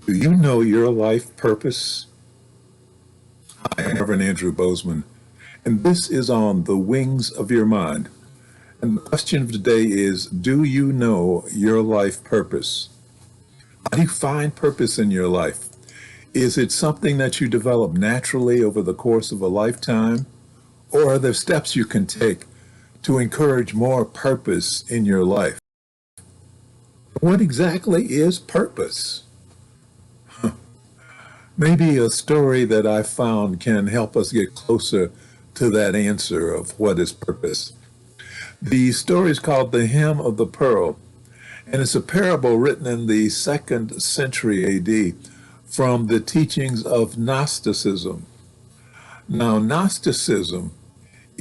Do you know your life purpose? I'm Reverend Andrew Bozeman, and this is on The Wings of Your Mind. And the question of today is, do you know your life purpose? How do you find purpose in your life? Is it something that you develop naturally over the course of a lifetime? Or are there steps you can take to encourage more purpose in your life? What exactly is purpose? Maybe a story that I found can help us get closer to that answer of what is purpose. The story is called The Hymn of the Pearl, and it's a parable written in the 2nd century AD from the teachings of Gnosticism. Now, Gnosticism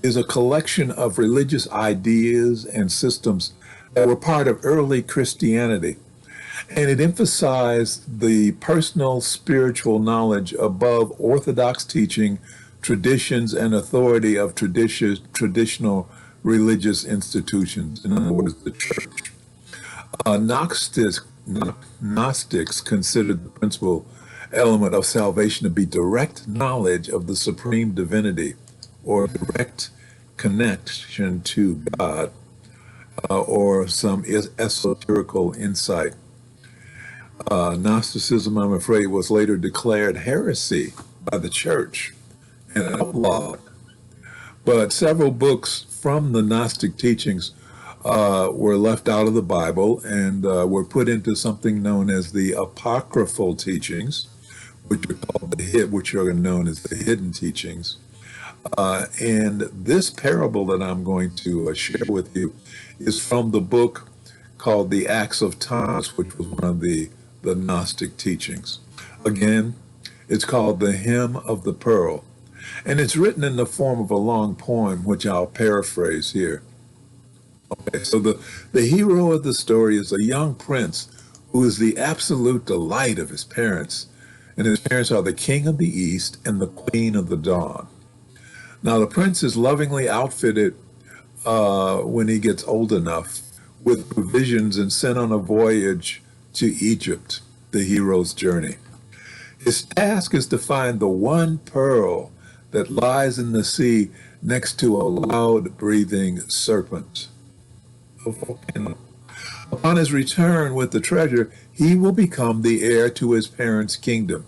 is a collection of religious ideas and systems that were part of early Christianity. And it emphasized the personal spiritual knowledge above orthodox teaching, traditions, and authority of traditional religious institutions, in other words, the church. Gnostics considered the principal element of salvation to be direct knowledge of the supreme divinity, or direct connection to God, or some esoterical insight. Gnosticism, I'm afraid, was later declared heresy by the church and outlawed. But several books from the Gnostic teachings were left out of the Bible and were put into something known as the apocryphal teachings, which are known as the hidden teachings. And this parable that I'm going to share with you is from the book called The Acts of Thomas, which was one of the Gnostic teachings. Again, it's called The Hymn of the Pearl, and it's written in the form of a long poem, which I'll paraphrase here. Okay, so the hero of the story is a young prince who is the absolute delight of his parents, and his parents are the king of the east and the queen of the dawn. Now, the prince is lovingly outfitted when he gets old enough with provisions and sent on a voyage to Egypt, the hero's journey. His task is to find the one pearl that lies in the sea next to a loud-breathing serpent. Upon his return with the treasure, he will become the heir to his parents' kingdom.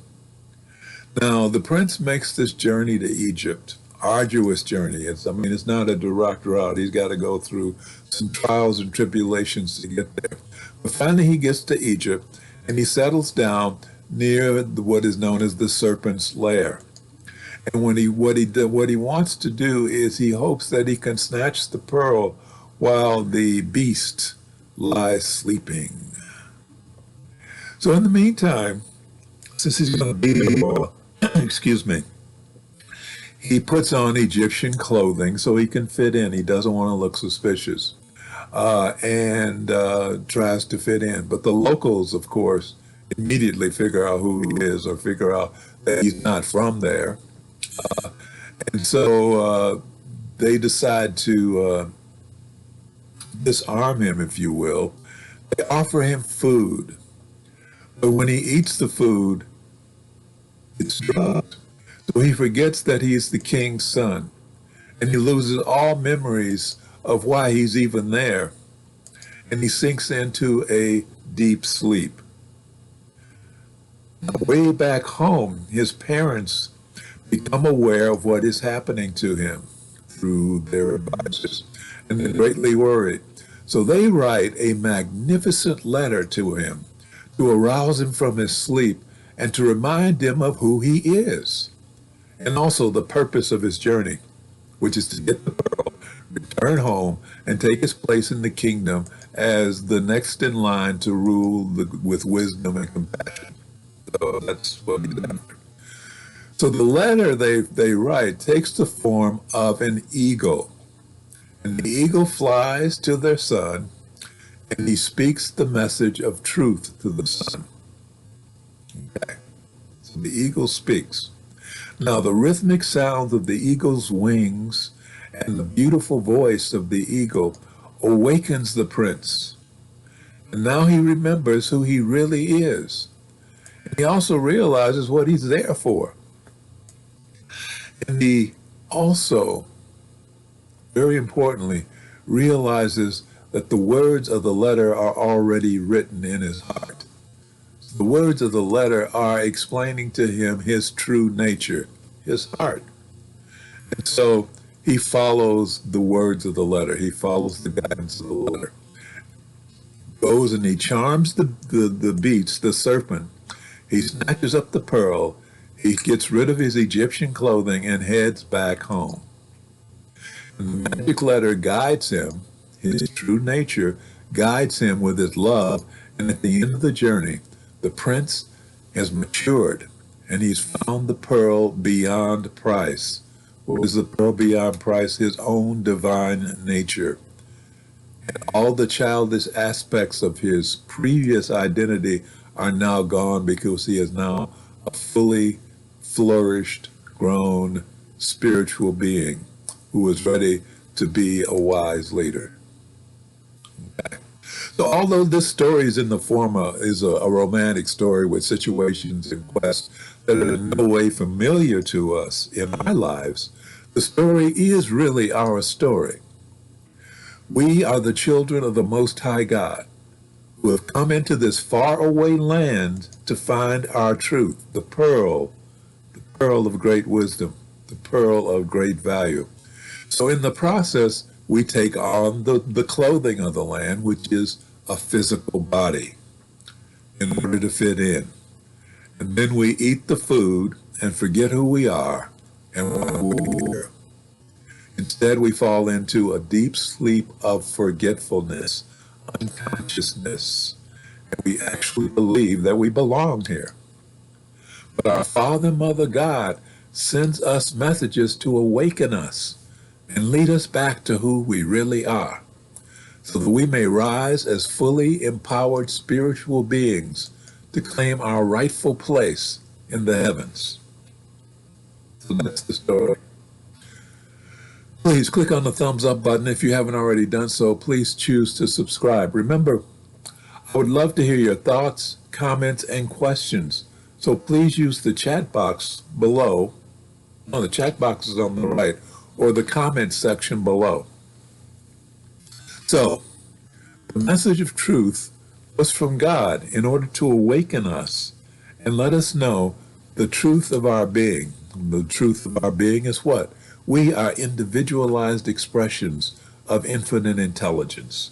Now, the prince makes this journey to Egypt, arduous journey. It's not a direct route. He's got to go through some trials and tribulations to get there. But finally, he gets to Egypt, and he settles down near what is known as the serpent's lair. And what he wants to do is he hopes that he can snatch the pearl while the beast lies sleeping. So in the meantime, since he's going to be, excuse me, he puts on Egyptian clothing so he can fit in. He doesn't want to look suspicious, and tries to fit in. But the locals, of course, immediately figure out who he is, or figure out that he's not from there. And so they decide to disarm him, if you will. They offer him food. But when he eats the food, it's drugged. So he forgets that he's the king's son, and he loses all memories of why he's even there, and he sinks into a deep sleep. Way back home, his parents become aware of what is happening to him through their advisors, and they're greatly worried. So they write a magnificent letter to him to arouse him from his sleep and to remind him of who he is, and also the purpose of his journey, which is to get the pearl, return home, and take his place in the kingdom as the next in line to rule with wisdom and compassion. So that's what he's after. So the letter they write takes the form of an eagle. And the eagle flies to their son, and he speaks the message of truth to the son. Okay. So the eagle speaks. Now, the rhythmic sounds of the eagle's wings and the beautiful voice of the eagle awakens the prince. And now he remembers who he really is. He also realizes what he's there for. And he also, very importantly, realizes that the words of the letter are already written in his heart. The words of the letter are explaining to him his true nature, his heart. And so he follows the words of the letter. He follows the guidance of the letter. Goes and he charms the beast, the serpent. He snatches up the pearl. He gets rid of his Egyptian clothing and heads back home. And the magic letter guides him. His true nature guides him with his love. And at the end of the journey, the prince has matured and he's found the pearl beyond price. What is the pearl beyond price? His own divine nature. And all the childish aspects of his previous identity are now gone because he is now a fully flourished, grown, spiritual being who is ready to be a wise leader. Okay. So although this story is in the form of a romantic story with situations and quests that are in no way familiar to us in our lives, the story is really our story. We are the children of the Most High God who have come into this faraway land to find our truth, the pearl of great wisdom, the pearl of great value. So in the process, we take on the clothing of the land, which is a physical body, in order to fit in. And then we eat the food and forget who we are and why we're here. Instead, we fall into a deep sleep of forgetfulness, unconsciousness, and we actually believe that we belong here. But our Father, Mother, God sends us messages to awaken us and lead us back to who we really are, so that we may rise as fully empowered spiritual beings to claim our rightful place in the heavens. So that's the story. Please click on the thumbs up button. If you haven't already done so, please choose to subscribe. Remember, I would love to hear your thoughts, comments, and questions. So please use the chat box below. No, the chat box is on the right, or the comments section below. So, the message of truth was from God in order to awaken us and let us know the truth of our being. The truth of our being is what? We are individualized expressions of infinite intelligence.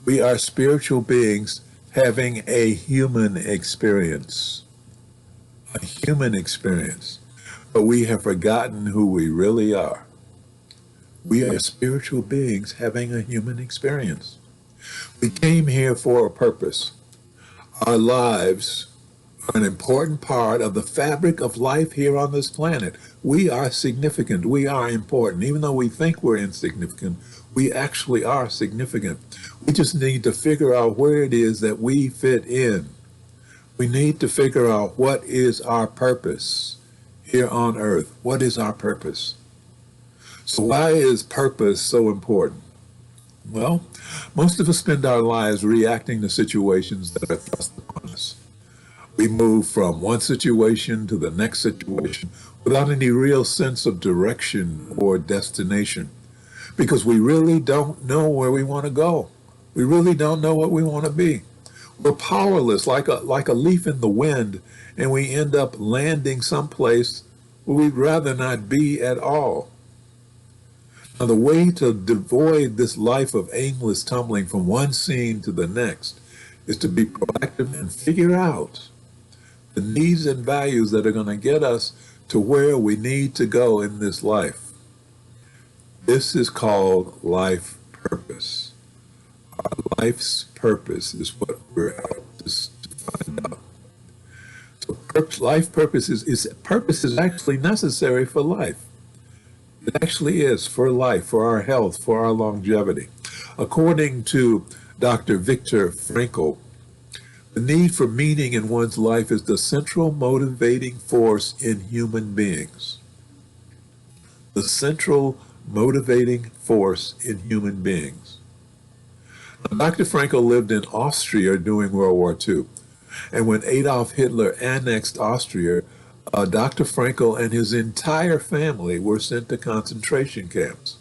We are spiritual beings having a human experience. A human experience. But we have forgotten who we really are. We are spiritual beings having a human experience. We came here for a purpose. Our lives are an important part of the fabric of life here on this planet. We are significant. We are important. Even though we think we're insignificant, we actually are significant. We just need to figure out where it is that we fit in. We need to figure out what is our purpose here on earth. What is our purpose? So why is purpose so important? Well, most of us spend our lives reacting to situations that are thrust upon us. We move from one situation to the next situation without any real sense of direction or destination, because we really don't know where we want to go. We really don't know what we want to be. We're powerless, like a leaf in the wind, and we end up landing someplace where we'd rather not be at all. Now, the way to avoid this life of aimless tumbling from one scene to the next is to be proactive and figure out the needs and values that are going to get us to where we need to go in this life. This is called life purpose. Our life's purpose is what we're out to find out. So life purpose is actually necessary for life. It actually is for life, for our health, for our longevity. According to Dr. Viktor Frankl, the need for meaning in one's life is the central motivating force in human beings. The central motivating force in human beings. Now, Dr. Frankl lived in Austria during World War II. And when Adolf Hitler annexed Austria, Dr. Frankl and his entire family were sent to concentration camps.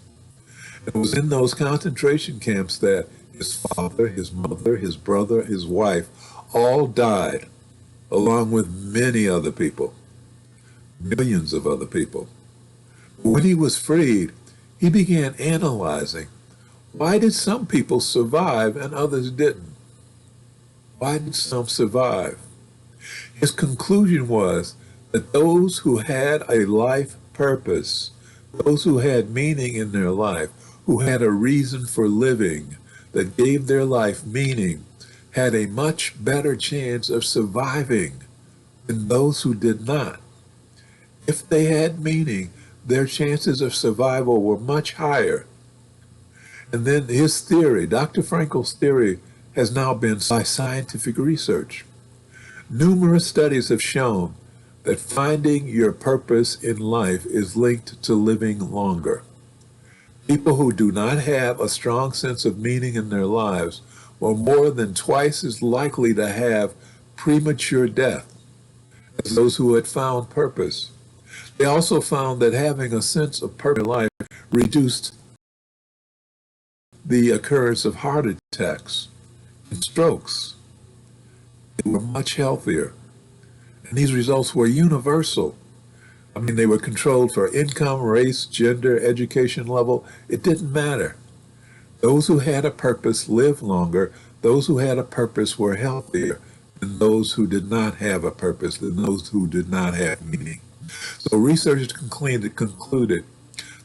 It was in those concentration camps that his father, his mother, his brother, his wife all died, along with many other people, millions of other people. When he was freed, he began analyzing, why did some people survive and others didn't? Why did some survive? His conclusion was that those who had a life purpose, those who had meaning in their life, who had a reason for living, that gave their life meaning, had a much better chance of surviving than those who did not. If they had meaning, their chances of survival were much higher. And then his theory, Dr. Frankl's theory, has now been by scientific research. Numerous studies have shown that finding your purpose in life is linked to living longer. People who do not have a strong sense of meaning in their lives were more than twice as likely to have premature death as those who had found purpose. They also found that having a sense of purpose in life reduced the occurrence of heart attacks and strokes. They were much healthier. And these results were universal. I mean, they were controlled for income, race, gender, education level. It didn't matter. Those who had a purpose lived longer. Those who had a purpose were healthier than those who did not have a purpose, than those who did not have meaning. So researchers concluded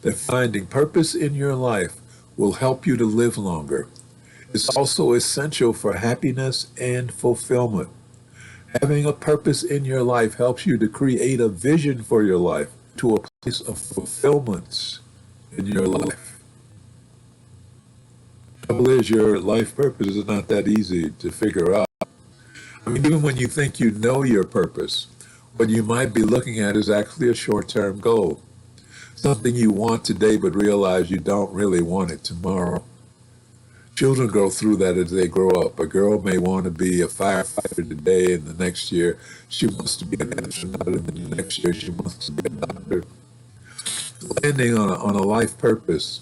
that finding purpose in your life will help you to live longer. It's also essential for happiness and fulfillment. Having a purpose in your life helps you to create a vision for your life, to a place of fulfillment in your life. The trouble is, your life purpose is not that easy to figure out. I mean, even when you think you know your purpose, what you might be looking at is actually a short-term goal. Something you want today but realize you don't really want it tomorrow. Children go through that as they grow up. A girl may want to be a firefighter today, and the next year she wants to be an astronaut, and then the next year she wants to be a doctor. Landing on a life purpose,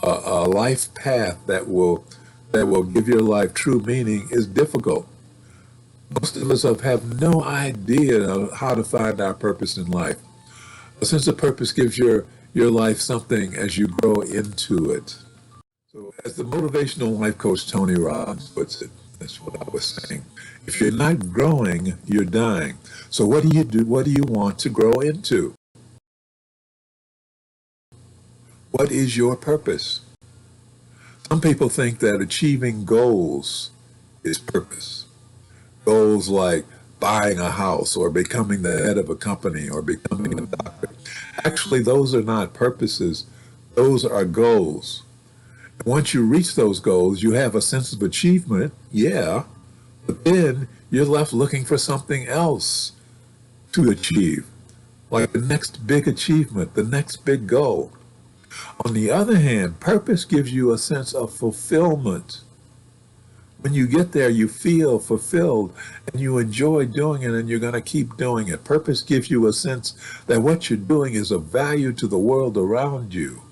a life path that will give your life true meaning is difficult. Most of us have no idea how to find our purpose in life. A sense of purpose gives your life something as you grow into it. So as the motivational life coach Tony Robbins puts it, that's what I was saying. If you're not growing, you're dying. So what do you do? What do you want to grow into? What is your purpose? Some people think that achieving goals is purpose. Goals like buying a house or becoming the head of a company or becoming a doctor. Actually, those are not purposes. Those are goals. Once you reach those goals, you have a sense of achievement, yeah, but then you're left looking for something else to achieve, like the next big achievement, the next big goal. On the other hand, purpose gives you a sense of fulfillment. When you get there, you feel fulfilled and you enjoy doing it and you're going to keep doing it. Purpose gives you a sense that what you're doing is of value to the world around you.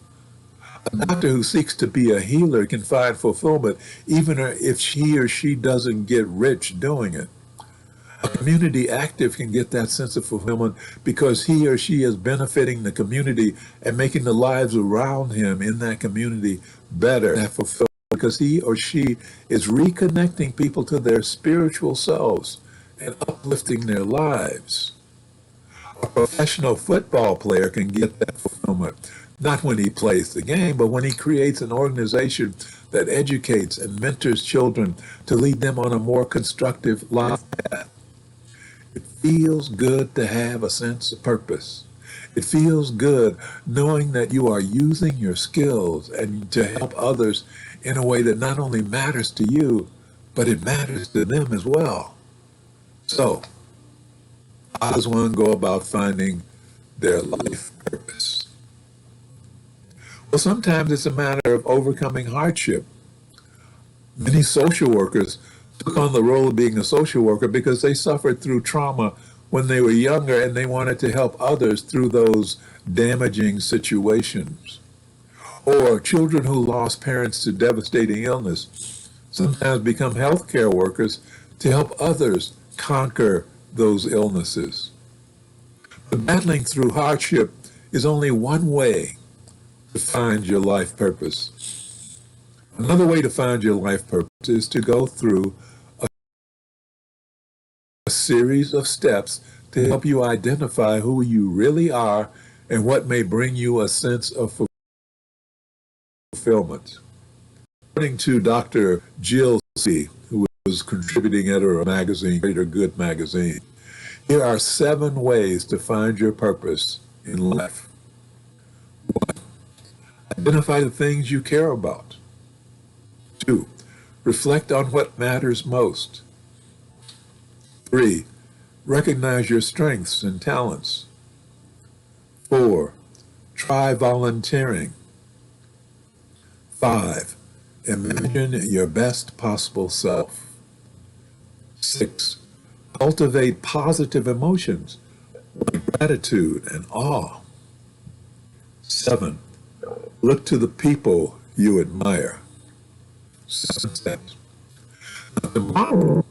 A doctor who seeks to be a healer can find fulfillment even if he or she doesn't get rich doing it. A community active can get that sense of fulfillment because he or she is benefiting the community and making the lives around him in that community better. That fulfillment because he or she is reconnecting people to their spiritual selves and uplifting their lives. A professional football player can get that fulfillment, not when he plays the game, but when he creates an organization that educates and mentors children to lead them on a more constructive life path. It feels good to have a sense of purpose. It feels good knowing that you are using your skills and to help others in a way that not only matters to you, but it matters to them as well. So, how does one go about finding their life purpose? Well, sometimes it's a matter of overcoming hardship. Many social workers took on the role of being a social worker because they suffered through trauma when they were younger and they wanted to help others through those damaging situations. Or children who lost parents to devastating illness sometimes become healthcare workers to help others conquer those illnesses. But battling through hardship is only one way to find your life purpose. Another way to find your life purpose is to go through a series of steps to help you identify who you really are and what may bring you a sense of fulfillment. According to Dr. Jill C., who was contributing editor of a magazine, Greater Good magazine, here are 7 ways to find your purpose in life. 1. Identify the things you care about. 2. Reflect on what matters most. 3. Recognize your strengths and talents. 4. Try volunteering. 5. Imagine your best possible self. 6. Cultivate positive emotions like gratitude and awe. 7. Look to the people you admire. 7 steps. Now, tomorrow,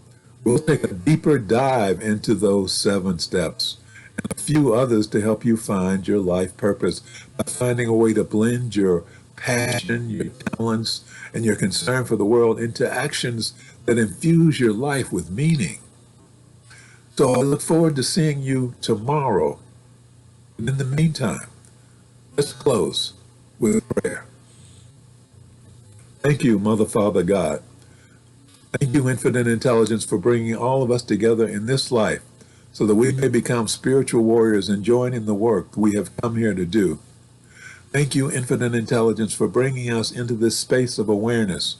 we'll take a deeper dive into those 7 steps and a few others to help you find your life purpose by finding a way to blend your passion, your talents, and your concern for the world into actions that infuse your life with meaning. So I look forward to seeing you tomorrow. And in the meantime, let's close with prayer. Thank you, Mother, Father, God. Thank you, Infinite Intelligence, for bringing all of us together in this life so that we may become spiritual warriors and join in the work we have come here to do. Thank you, Infinite Intelligence, for bringing us into this space of awareness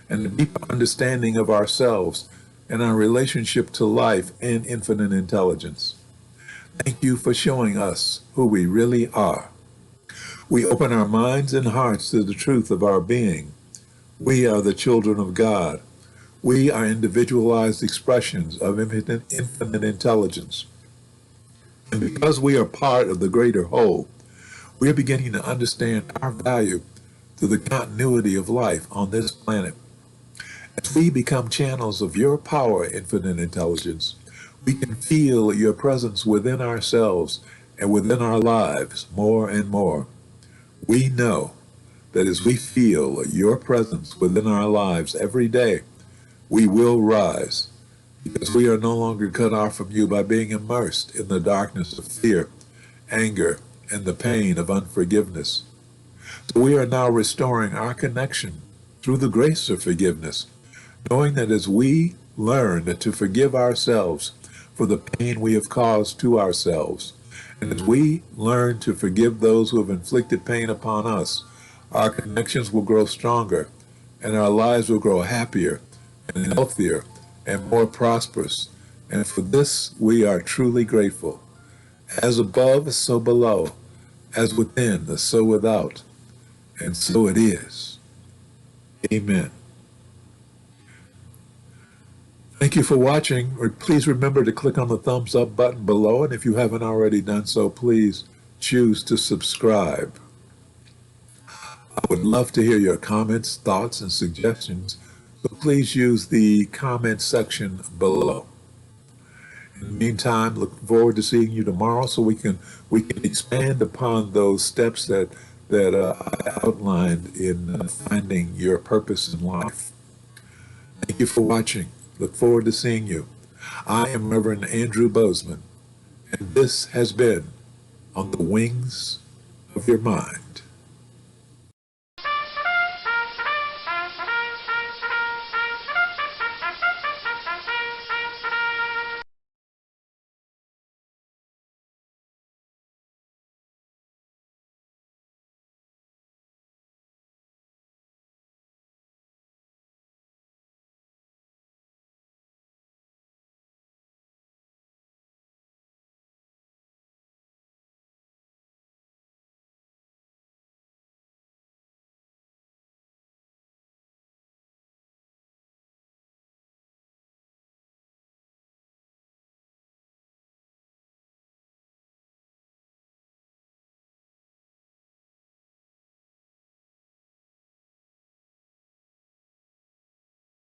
and a deeper understanding of ourselves and our relationship to life and infinite intelligence. Thank you for showing us who we really are. We open our minds and hearts to the truth of our being. We are the children of God. We are individualized expressions of infinite intelligence. And because we are part of the greater whole, we are beginning to understand our value to the continuity of life on this planet. As we become channels of your power, infinite intelligence, we can feel your presence within ourselves and within our lives more and more. We know that as we feel your presence within our lives every day, we will rise, because we are no longer cut off from you by being immersed in the darkness of fear, anger, and the pain of unforgiveness. So we are now restoring our connection through the grace of forgiveness, knowing that as we learn to forgive ourselves for the pain we have caused to ourselves, and as we learn to forgive those who have inflicted pain upon us, our connections will grow stronger, and our lives will grow happier and healthier and more prosperous. And for this, we are truly grateful. As above, so below. As within, so without. And so it is. Amen. Thank you for watching. Please remember to click on the thumbs up button below. And if you haven't already done so, please choose to subscribe. I would love to hear your comments, thoughts, and suggestions. So please use the comment section below. In the meantime, look forward to seeing you tomorrow so we can expand upon those steps that I outlined in finding your purpose in life. Thank you for watching. Look forward to seeing you. I am Reverend Andrew Bozeman, and this has been On the Wings of Your Mind.